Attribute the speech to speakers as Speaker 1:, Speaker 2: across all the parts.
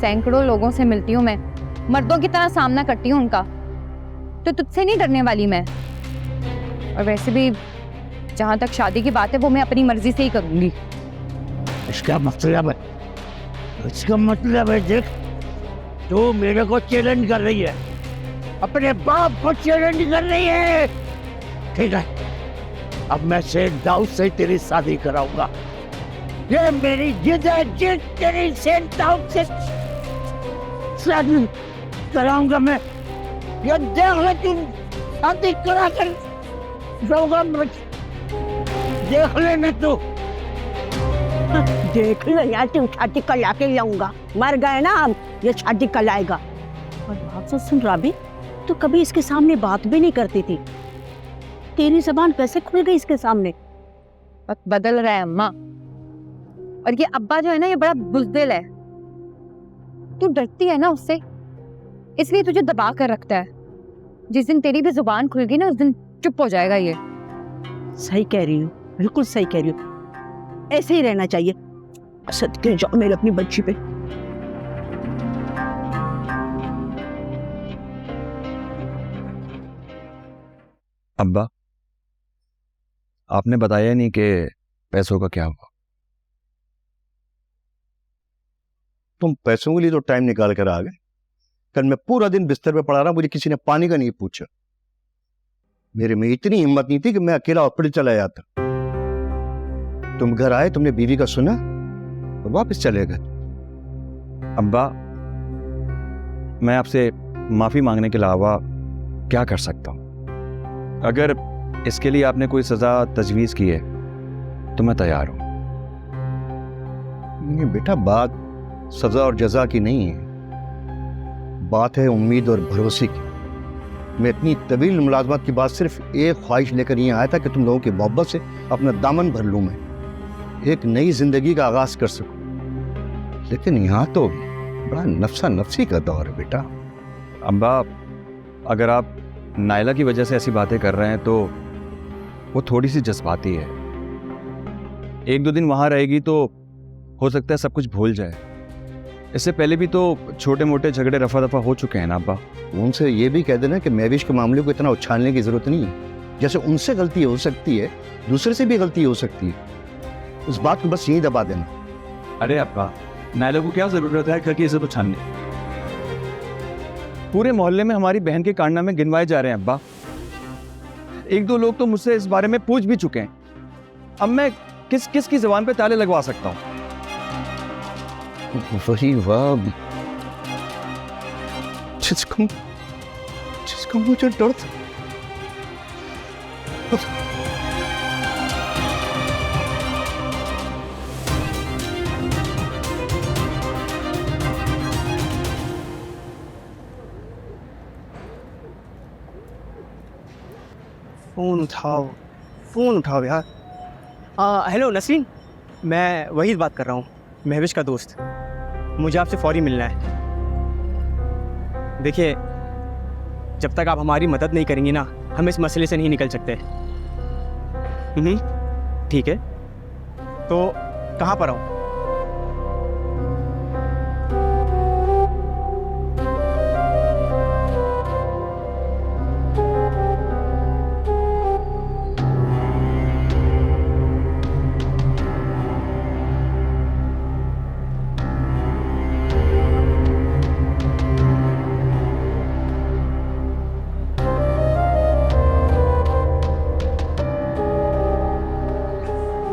Speaker 1: सैकड़ों लोगों से मिलती हूँ मैं, मर्दों की तरह सामना करती हूँ उनका, तो तुझसे नहीं डरने वाली मैं। और वैसे भी जहां तक शादी की बात है वो मैं अपनी मर्जी से ही करूंगी।
Speaker 2: इसका मतलब है देख, तू मेरे को चैलेंज कर रही है, अपने बाप को चैलेंज कर रही है। ठीक है, अब मैं शेख दाऊद से तेरी शादी कराऊंगा। ये मेरी जिद है, जिद तेरी शेख दाऊद से शादी कराऊंगा मैं। ये देख ले, तुम शादी करा कर जाऊंगा, देख लेना तू।
Speaker 3: देख लो यार, तुम शादी करा के लाऊंगा। मर गए ना हम, ये शादी कराएगा। और बात तो सुन राबी, तो कभी इसके सामने बात भी नहीं करती थी, तेरी जबान कैसे खुल गई इसके सामने?
Speaker 1: वक्त बदल रहा है अम्मा, और ये अब्बा जो है ना, ये बड़ा बुज़दिल है। तू डरती है ना उससे, इसलिए तुझे दबा कर रखता है। जिस दिन तेरी भी जुबान खुल गई ना, उस दिन चुप हो जाएगा ये।
Speaker 3: सही कह रही हूँ, बिल्कुल सही कह रही हूँ, ऐसे ही रहना चाहिए। सदके जाओ मेरे अपनी बच्ची पे।
Speaker 4: अब्बा, आपने बताया नहीं कि पैसों का क्या हुआ।
Speaker 5: तुम पैसों के लिए तो टाइम निकाल कर आ गए। कल मैं पूरा दिन बिस्तर पे पड़ा रहा, मुझे किसी ने पानी का नहीं पूछा। मेरे में इतनी हिम्मत नहीं थी कि मैं अकेला हॉस्पिटल चला जाता। तुम घर आए, तुमने बीवी का सुना और वापस चले गए।
Speaker 4: अब्बा, मैं आपसे माफी मांगने के अलावा क्या कर सकता हूँ? अगर इसके लिए आपने कोई सजा तजवीज़ की है तो मैं तैयार हूँ।
Speaker 5: नहीं बेटा, बात सजा और जजा की नहीं है, बात है उम्मीद और भरोसे की। मैं इतनी तवील मुलाजमत के बाद सिर्फ एक ख्वाहिश लेकर यहाँ आया था कि तुम लोगों की मोहब्बत से अपना दामन भर लूँ, मैं एक नई जिंदगी का आगाज कर सकूं। लेकिन यहाँ तो बड़ा नफ्सा नफ्सी का दौर है बेटा।
Speaker 4: अब्बा, अगर आप नायला की वजह से ऐसी बातें कर रहे हैं तो वो थोड़ी सी जज्बाती है। एक दो दिन वहां रहेगी तो हो सकता है सब कुछ भूल जाए। इससे पहले भी तो छोटे मोटे झगड़े रफा दफा हो चुके हैं ना अब्बा।
Speaker 5: उनसे ये भी कह देना कि महविश के मामले को इतना उछालने की जरूरत नहीं है। जैसे उनसे गलती हो सकती है, दूसरे से भी गलती हो सकती है। उस बात को बस यही दबा देना।
Speaker 6: अरे अब्बा, नायला को क्या जरूरत है घर की इज्जत उछालने?
Speaker 4: पूरे मोहल्ले में हमारी बहन के कारनामे गिनवाए जा रहे हैं अब्बा। एक दो लोग तो मुझसे इस बारे में पूछ भी चुके हैं। अब मैं किस किस की जुबान पे ताले लगवा सकता हूँ?
Speaker 5: वही वाह, जिसको मुझे डर था।
Speaker 7: फोन उठाओ यार। हेलो नसीन, मैं वहीद बात कर रहा हूँ, महविश का दोस्त। मुझे आपसे फौरी मिलना है। देखिए, जब तक आप हमारी मदद नहीं करेंगी ना, हम इस मसले से नहीं निकल सकते। ठीक है, तो कहाँ पर आऊँ?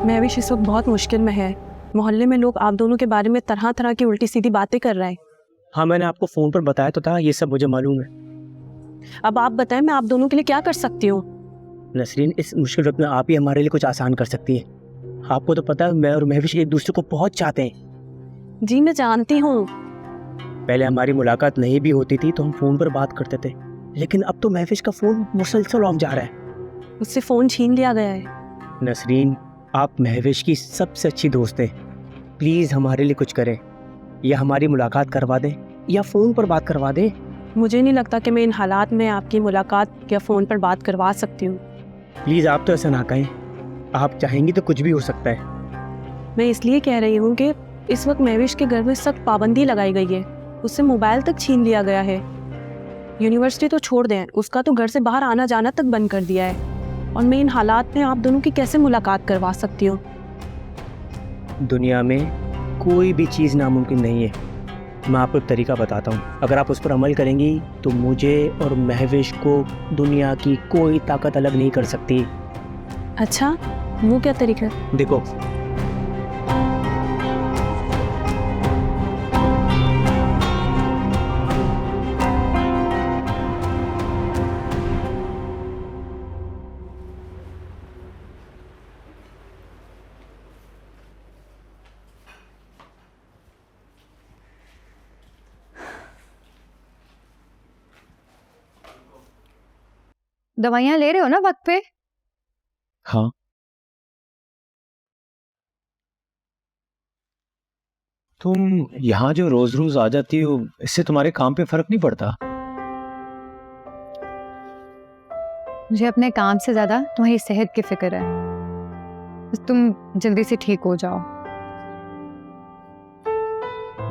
Speaker 8: महविश इस वक्त बहुत मुश्किल में है। मोहल्ले में लोग आप दोनों के बारे में तरह तरह की उल्टी सीधी बातें कर रहे हैं।
Speaker 7: हाँ, मैंने आपको फ़ोन पर बताया तो था, ये सब मुझे मालूम है।
Speaker 8: अब आप बताएं, मैं आप दोनों के लिए क्या कर सकती हूँ?
Speaker 7: नसरीन, इस मुश्किल वक्त में आप ही हमारे लिए कुछ आसान कर सकती है। आपको तो पता है, मैं और महविश एक दूसरे को बहुत चाहते हैं।
Speaker 8: जी मैं जानती हूँ।
Speaker 7: पहले हमारी मुलाकात नहीं भी होती थी तो हम फ़ोन पर बात करते थे, लेकिन अब तो महविश का फ़ोन मुसलसल ऑफ जा रहा है।
Speaker 8: मुझसे फ़ोन छीन लिया गया है।
Speaker 7: नसरीन, आप महविश की सबसे अच्छी दोस्त हैं, प्लीज़ हमारे लिए कुछ करें। या हमारी मुलाकात करवा दें या फ़ोन पर बात करवा दें।
Speaker 8: मुझे नहीं लगता कि मैं इन हालात में आपकी मुलाकात या फ़ोन पर बात करवा सकती हूँ।
Speaker 7: प्लीज़ आप तो ऐसा ना कहें, आप चाहेंगी तो कुछ भी हो सकता है।
Speaker 8: मैं इसलिए कह रही हूँ कि इस वक्त महविश के घर में सख्त पाबंदी लगाई गई है। उससे मोबाइल तक छीन लिया गया है। यूनिवर्सिटी तो छोड़ दें, उसका तो घर से बाहर आना जाना तक बंद कर दिया है। और मैं इन हालात में आप दोनों की कैसे मुलाकात करवा सकती हूँ?
Speaker 7: दुनिया में कोई भी चीज़ नामुमकिन नहीं है। मैं आपको एक तरीका बताता हूँ, अगर आप उस पर अमल करेंगी तो मुझे और महविश को दुनिया की कोई ताकत अलग नहीं कर सकती।
Speaker 8: अच्छा, वो क्या तरीका है?
Speaker 7: देखो,
Speaker 1: दवाइयाँ ले रहे हो ना वक्त पे?
Speaker 7: हाँ, तुम यहाँ जो रोज रोज आ जाती हो, इससे तुम्हारे काम पे फर्क नहीं पड़ता?
Speaker 1: मुझे अपने काम से ज्यादा तुम्हारी सेहत की फिक्र है। बस तुम जल्दी से ठीक हो जाओ।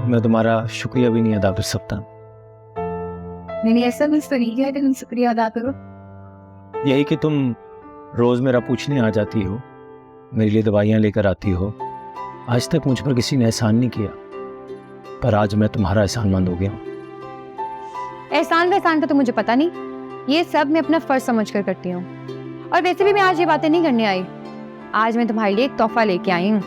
Speaker 7: मैं तुम्हारा शुक्रिया भी नहीं अदा कर सकता।
Speaker 1: नहीं, ऐसा कुछ तो नहीं है कि तुम शुक्रिया अदा करो।
Speaker 7: यही कि तुम रोज मेरा पूछने आ जाती हो, मेरे लिए दवाइयाँ लेकर आती हो। आज तक मुझ पर किसी ने एहसान नहीं किया, पर आज मैं तुम्हारा एहसानमंद हो गया हूँ।
Speaker 1: एहसान का तो मुझे पता नहीं, ये सब मैं अपना फर्ज समझ कर करती हूँ। और वैसे भी मैं आज ये बातें नहीं करने आई। आज मैं तुम्हारे लिए एक तोहफा लेके आई हूँ।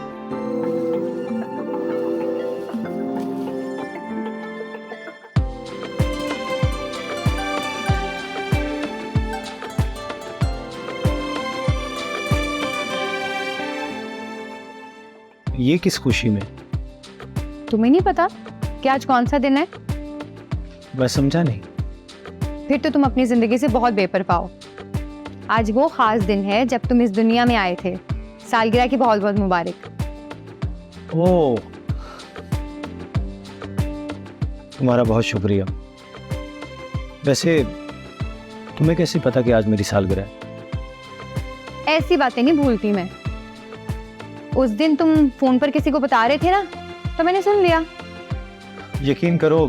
Speaker 7: ये किस खुशी में?
Speaker 1: तुम्हें नहीं पता कि आज कौन सा दिन है?
Speaker 7: मैं समझा नहीं।
Speaker 1: फिर तो तुम अपनी जिंदगी से बहुत बेपरवाह हो। आज वो खास दिन है जब तुम इस दुनिया में आए थे। सालगिरह की बहुत बहुत मुबारक।
Speaker 7: ओह, तुम्हारा बहुत शुक्रिया। वैसे तुम्हें कैसे पता कि आज मेरी सालगिरह है?
Speaker 1: ऐसी बातें नहीं भूलती मैं। उस दिन तुम फोन पर किसी को बता रहे थे ना, तो मैंने सुन लिया।
Speaker 7: यकीन करो,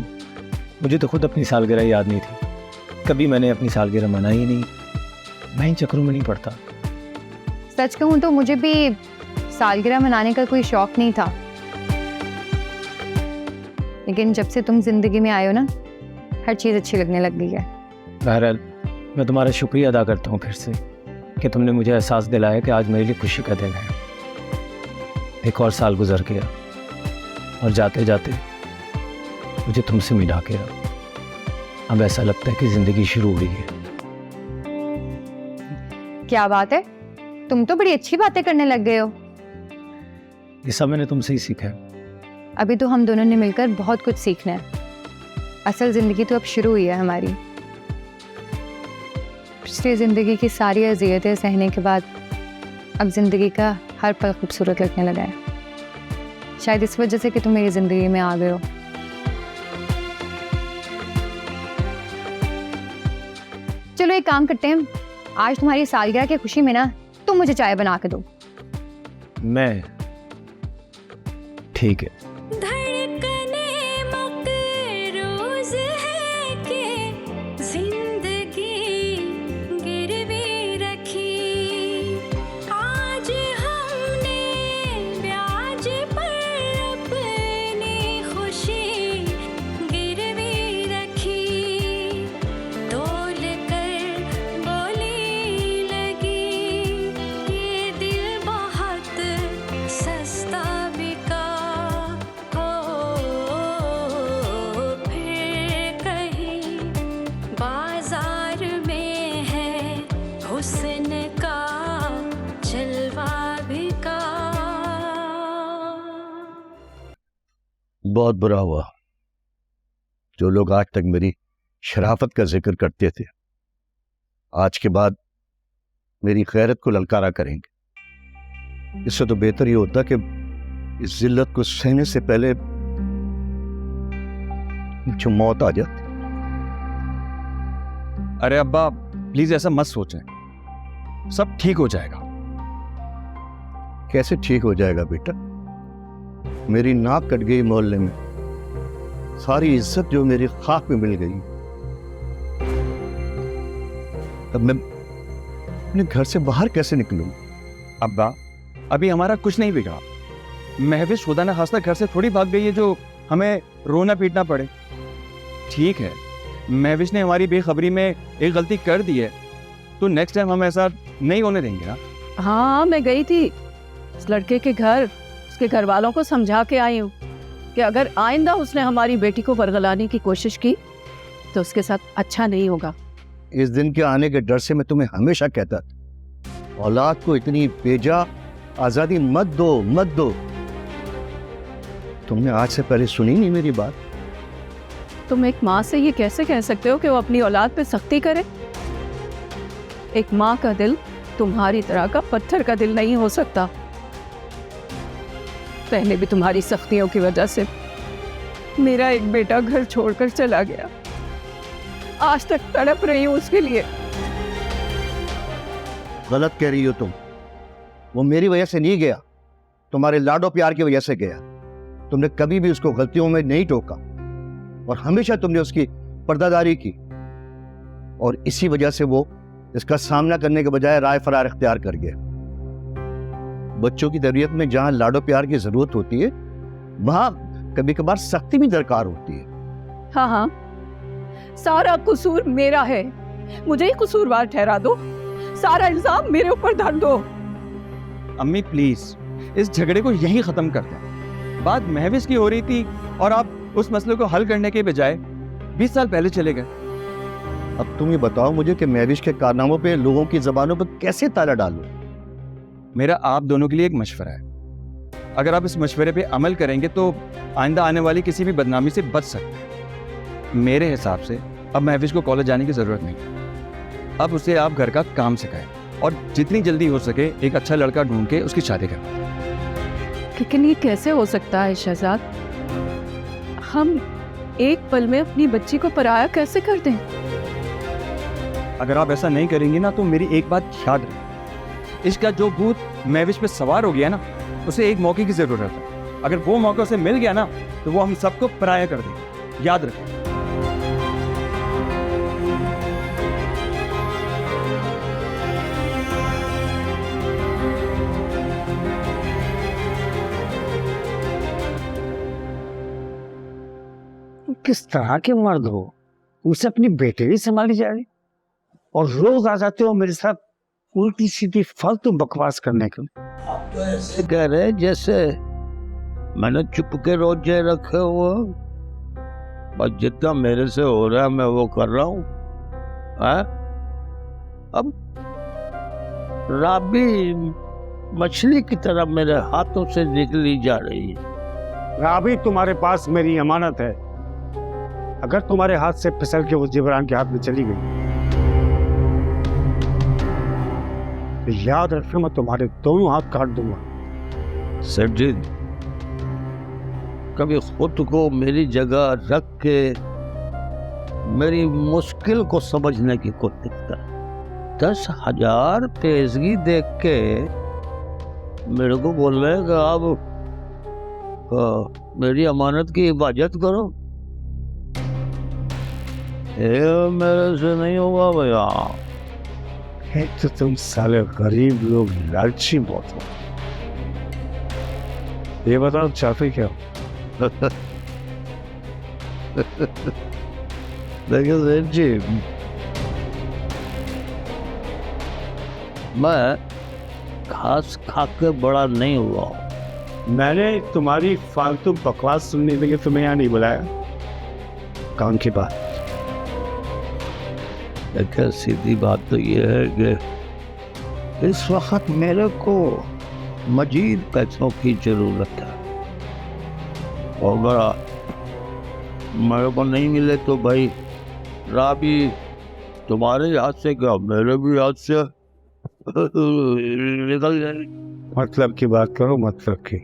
Speaker 7: मुझे तो खुद अपनी सालगिरह याद नहीं थी। कभी मैंने अपनी सालगिरह मनाई ही नहीं। मैं इन चक्करों में नहीं पड़ता।
Speaker 1: सच कहूं तो मुझे भी सालगिरह मनाने का कोई शौक नहीं था, लेकिन जब से तुम जिंदगी में आए हो ना, हर चीज अच्छी लगने लग गई है।
Speaker 7: बहरहाल, मैं तुम्हारा शुक्रिया अदा करता हूँ फिर से कि तुमने मुझे एहसास दिलाया कि आज मेरे लिए खुशी का दिन है। एक और साल गुजर गया और जाते जाते मुझे तुमसे मिला के अब ऐसा लगता है कि जिंदगी शुरू हुई है।
Speaker 1: क्या बात है, तुम तो बड़ी अच्छी बातें करने लग गए हो।
Speaker 7: ये सब मैंने तुमसे ही सीखा है।
Speaker 1: अभी तो हम दोनों ने मिलकर बहुत कुछ सीखना है। असल जिंदगी तो अब शुरू हुई है हमारी। पिछली जिंदगी की सारी अज़ियतें सहने के बाद अब जिंदगी का हर पल खूबसूरत लगने लगा है। शायद इस वजह से कि तुम मेरी जिंदगी में आ गए हो। चलो एक काम करते हैं, आज तुम्हारी सालगिरह की खुशी में ना तुम मुझे चाय बना के दो।
Speaker 7: मैं? ठीक है।
Speaker 5: बहुत बुरा हुआ जो लोग आज तक मेरी शराफत का जिक्र करते थे, आज के बाद मेरी गैरत को ललकारा करेंगे। इससे तो बेहतर ये होता कि इस जिल्लत को सहने से पहले मुझे मौत आ जाती।
Speaker 4: अरे अब्बा, प्लीज ऐसा मत सोचें, सब ठीक हो जाएगा।
Speaker 5: कैसे ठीक हो जाएगा बेटा? मेरी नाक कट गई मोहल्ले में, सारी इज्जत जो मेरी खाक में मिल गई। अब मैं अपने घर से बाहर कैसे निकलूं?
Speaker 4: अब्बा, अभी हमारा कुछ नहीं बिगड़ा। महविश खुदा ना खास्ता घर से थोड़ी भाग गई है जो हमें रोना पीटना पड़े। ठीक है, महविश ने हमारी बेखबरी में एक गलती कर दी है, तो नेक्स्ट टाइम हम ऐसा नहीं होने देंगे ना।
Speaker 3: हाँ, मैं गई थी इस लड़के के घर, उसके घर वालों को समझा के आई हूँ कि अगर आइंदा उसने हमारी बेटी को बरगलाने की कोशिश की तो उसके साथ अच्छा नहीं होगा।
Speaker 5: इस दिन के आने के डर से मैं तुम्हें हमेशा कहता था, औलाद को इतनी बेजा आजादी मत दो, मत दो। तुमने आज से पहले सुनी नहीं मेरी बात।
Speaker 3: तुम एक माँ से ये कैसे कह सकते हो कि वो अपनी औलाद पे सख्ती करे? एक माँ का दिल तुम्हारी तरह का पत्थर का दिल नहीं हो सकता। पहले भी तुम्हारी सख्तियों की वजह से मेरा एक बेटा घर छोड़कर चला गया। आज तक तड़प रही हूँ उसके लिए।
Speaker 5: गलत कह रही हो तुम। वो मेरी वजह से नहीं गया, तुम्हारे लाडो प्यार की वजह से गया। तुमने कभी भी उसको गलतियों में नहीं टोका और हमेशा तुमने उसकी पर्दादारी की, और इसी वजह से वो इसका सामना करने के बजाय राय फरार इख्तियार कर गया। बच्चों की तरबियत में जहां लाडो प्यार की जरूरत होती है, वहां कभी कभार सख्ती भी दरकार होती है।
Speaker 3: हाँ हाँ, सारा कसूर मेरा है, मुझे ही कसूरवार ठहरा दो, सारा इल्जाम मेरे ऊपर धर दो।
Speaker 4: अम्मी प्लीज, इस झगड़े को यहीं खत्म कर दें। बात महविश की हो रही थी और आप उस मसले को हल करने के बजाय 20 साल पहले चले गए।
Speaker 5: अब तुम ये बताओ मुझे कि महविश के कारनामों पे लोगों की जबानों पर कैसे ताला डालूं?
Speaker 4: मेरा आप दोनों के लिए एक मशवरा है। अगर आप इस मशवरे पे अमल करेंगे तो आइंदा आने वाली किसी भी बदनामी से बच सकते हैं। मेरे हिसाब से अब महविश को कॉलेज जाने की जरूरत नहीं। अब उसे आप घर का काम सिखाएं और जितनी जल्दी हो सके एक अच्छा लड़का ढूंढ के उसकी शादी करें।
Speaker 3: लेकिन ये कैसे हो सकता है शहजाद? हम एक पल में अपनी बच्ची को पराया कैसे कर दें?
Speaker 4: अगर आप ऐसा नहीं करेंगे ना तो मेरी एक बात याद रखें, इसका जो भूत महविश पे सवार हो गया ना, उसे एक मौके की जरूरत है। अगर वो मौका उसे मिल गया ना तो वो हम सबको पराया कर देगा। याद रखें।
Speaker 2: किस तरह के मर्द हो, उसे अपनी बेटे भी संभाली जा रही और रोज आ जाते हो मेरे साथ उल्टी सीधी फालतू बकवास करने के लिए। आप तो ऐसे कह रहे जैसे मैंने चुप के रोजे रखे हुए, बस जितना मेरे से हो रहा है मैं वो कर रहा हूँ। अब राबी मछली की तरह मेरे हाथों से निकली जा रही है।
Speaker 9: राबी तुम्हारे पास मेरी अमानत है, अगर तुम्हारे हाथ से फिसल के उस जिबरान के हाथ में चली गई तो याद रखना मैं तुम्हारे दोनों हाथ काट दूंगा।
Speaker 2: सर जी, कभी खुद को मेरी जगह रख के मेरी मुश्किल को समझने की कोशिश कर। 10,000 पेशगी देख के मेरे को बोल रहे कि आप मेरी अमानत की हिफाजत करो। ये मेरे से नहीं होगा भैया।
Speaker 9: एक तो तुम साले गरीब लोग लालची बहुत हो। ये बताओ चाहते क्या हो?
Speaker 2: देखिए सेठ जी, मैं घास खा के बड़ा नहीं हुआ।
Speaker 9: मैंने तुम्हारी फालतू बकवास सुनने के लिए तुम्हें यहाँ नहीं बुलाया। काम की बात।
Speaker 2: देखिए सीधी बात तो ये है कि इस वक्त मेरे को मजीद पैसों की जरूरत है, और अगर मेरे को नहीं मिले तो भाई राबी तुम्हारे हाथ से क्या मेरे भी हाथ से निकल जाए।
Speaker 9: मतलब की बात करो, मतलब की।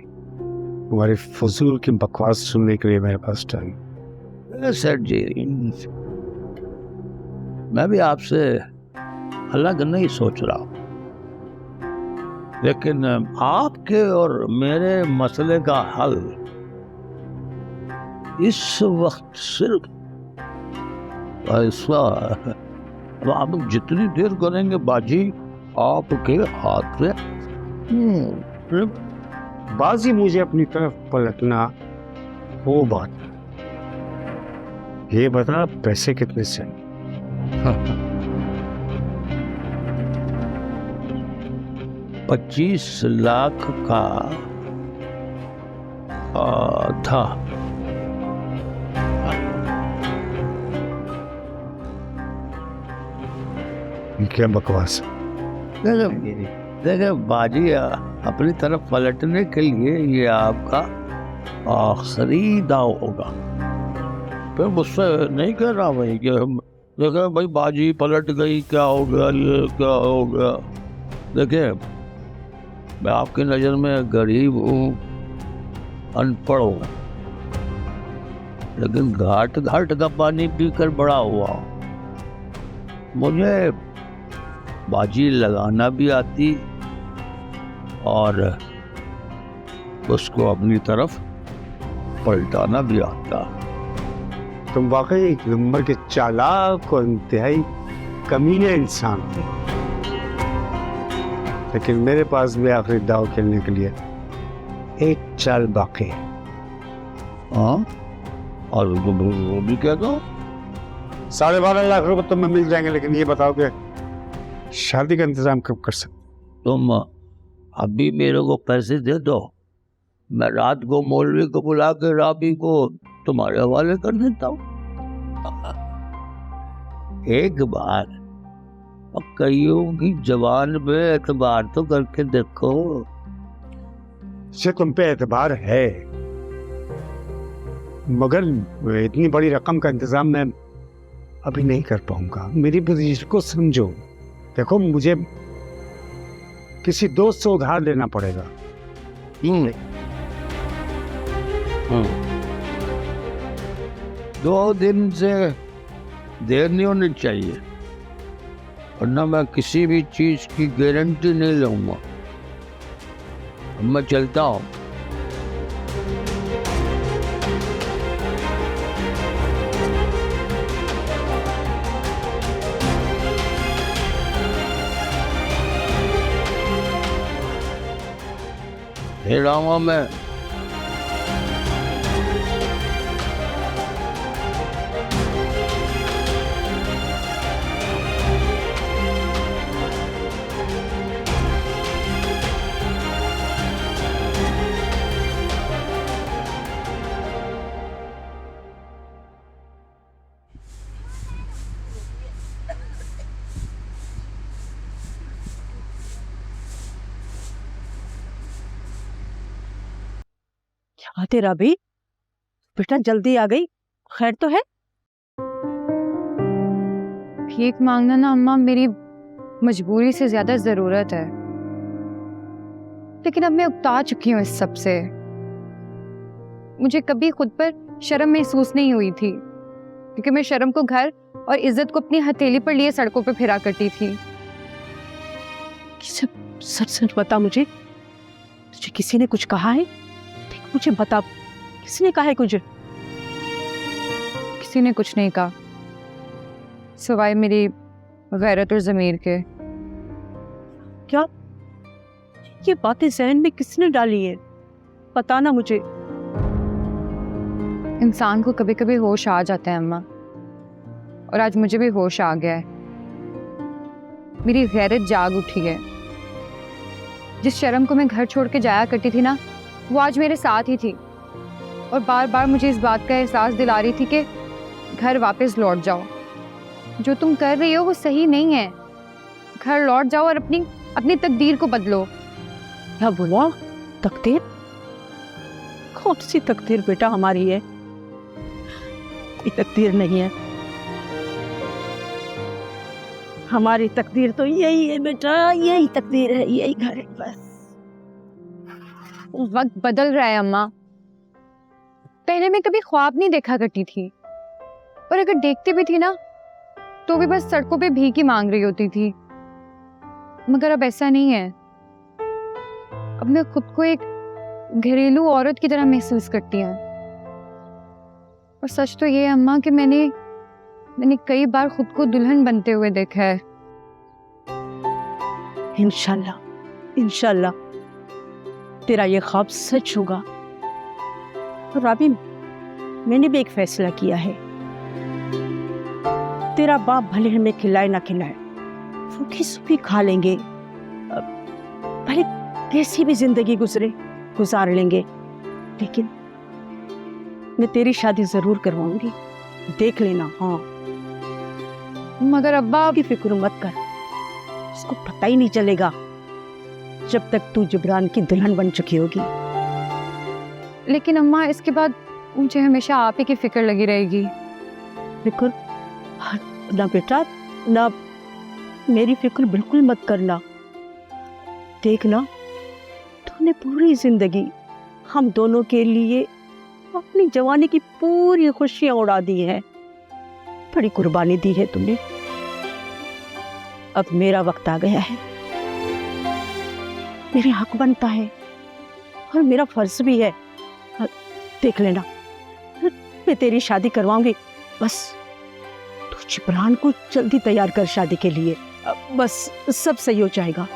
Speaker 9: तुम्हारी फजूल की बकवास सुनने के लिए मेरे पास टाइम।
Speaker 2: सर जी, मैं भी आपसे अलग नहीं सोच रहा हूँ, लेकिन आपके और मेरे मसले का हल इस वक्त सिर्फ ऐसा है। अब आप जितनी देर करेंगे बाजी आपके हाथ में।
Speaker 9: बाजी मुझे अपनी तरफ पलटना वो बात है। ये बता पैसे कितने से?
Speaker 2: 25 लाख का था।
Speaker 9: क्या बकवास है?
Speaker 2: देखिए बाजी अपनी तरफ पलटने के लिए ये आपका आखिरी दाव होगा। फिर मुझसे नहीं कह रहा भाई कि देखिए भाई बाजी पलट गई, क्या हो गया, ये क्या हो गया। देखिए मैं आपकी नज़र में गरीब हूँ, अनपढ़ हूँ, लेकिन घाट घाट का पानी पीकर बड़ा हुआ हूँ। मुझे बाजी लगाना भी आती और उसको अपनी तरफ पलटाना भी आता।
Speaker 9: तुम वाकई एक नंबर के चालाक और इंतहाई कमीने इंसान हो। लेकिन मेरे पास भी आखिरी दाव खेलने के लिए एक चाल बाकी है।
Speaker 2: हाँ, और वो भी क्या दो?
Speaker 9: 12.5 लाख रुपए तुम्हें मिल जाएंगे, लेकिन ये बताओ कि शादी का इंतजाम कब कर सकते?
Speaker 2: तुम अभी मेरे को पैसे दे दो, मैं रात को मौलवी को बुला के राबी को तुम्हारे हवाले कर देता हूँ। एक बार कईयों की जवान पे एतबार तो करके देखो।
Speaker 9: से तुम पे एतबार है, मगर इतनी बड़ी रकम का इंतजाम मैं अभी नहीं कर पाऊंगा। मेरी पोजीशन को समझो। देखो मुझे किसी दोस्त से उधार लेना पड़ेगा।
Speaker 2: 2 दिन से देर नहीं होनी चाहिए, वरना मैं किसी भी चीज की गारंटी नहीं लूंगा। मैं चलता हूँ। हे रामा मैं
Speaker 3: क्या तेरा भी बेटा जल्दी आ गई, खैर तो है?
Speaker 1: भीख मांगना ना अम्मा मेरी मजबूरी से ज्यादा जरूरत है, लेकिन अब मैं उकता चुकी हूँ इस सब से। मुझे कभी खुद पर शर्म महसूस नहीं हुई थी, क्योंकि मैं शर्म को घर और इज्जत को अपनी हथेली पर लिए सड़कों पर फिरा करती थी।
Speaker 3: सच सच बता मुझे, तुझे किसी ने कुछ कहा है? देख मुझे बता, किसी ने कहा है कुछ?
Speaker 1: किसी ने कुछ नहीं कहा, सिवाय मेरी गैरत और ज़मीर के।
Speaker 3: क्या ये बातें जहन में किसने डाली है? बताना मुझे।
Speaker 1: इंसान को कभी कभी होश आ जाता है अम्मा, और आज मुझे भी होश आ गया है। मेरी गैरत जाग उठी है। जिस शर्म को मैं घर छोड़ के जाया करती थी ना, वो आज मेरे साथ ही थी, और बार बार मुझे इस बात का एहसास दिला रही थी कि घर वापस लौट जाओ। जो तुम कर रही हो वो सही नहीं है। घर लौट जाओ और अपनी तकदीर को बदलो।
Speaker 3: क्या बोला? तकदीर? कौन सी तकदीर बेटा हमारी है? कोई तकदीर नहीं है। हमारी तकदीर तो यही है बेटा, यही तकदीर है, यही घर है बस।
Speaker 1: वक्त बदल रहा है अम्मा। पहले मैं कभी ख्वाब नहीं देखा करती थी, और अगर देखती भी थी ना तो भी बस सड़कों पे भीख ही मांग रही होती थी। मगर अब ऐसा नहीं है। अब मैं खुद को एक घरेलू औरत की तरह महसूस करती हूँ। और सच तो ये है अम्मा कि मैंने कई बार खुद को दुल्हन बनते हुए देखा है।
Speaker 3: इंशाल्लाह इंशाल्लाह तेरा ये ख्वाब सच होगा। और राबी, मैंने भी एक फैसला किया है। तेरा बाप भले हमें खिलाए ना खिलाए, सूखी सूखी खा लेंगे, भले कैसी भी जिंदगी गुजार लेंगे, लेकिन मैं तेरी शादी जरूर करवाऊंगी, देख लेना। हाँ,
Speaker 1: मगर अब्बा
Speaker 3: की फिक्र मत कर, उसको पता ही नहीं चलेगा जब तक तू जिब्रान की दुल्हन बन चुकी होगी।
Speaker 1: लेकिन अम्मा इसके बाद मुझे हमेशा आप ही की फिक्र लगी रहेगी।
Speaker 3: फिक्र ना बेटा, ना, मेरी फिक्र बिल्कुल मत करना। देखना, तूने पूरी जिंदगी हम दोनों के लिए अपनी जवानी की पूरी खुशियां उड़ा दी हैं, बड़ी कुर्बानी दी है तुमने। अब मेरा वक्त आ गया है, मेरे हक बनता है और मेरा फर्ज भी है। देख लेना, मैं तेरी शादी करवाऊंगी, बस तू जिब्रान को जल्दी तैयार कर शादी के लिए, बस सब सही हो जाएगा।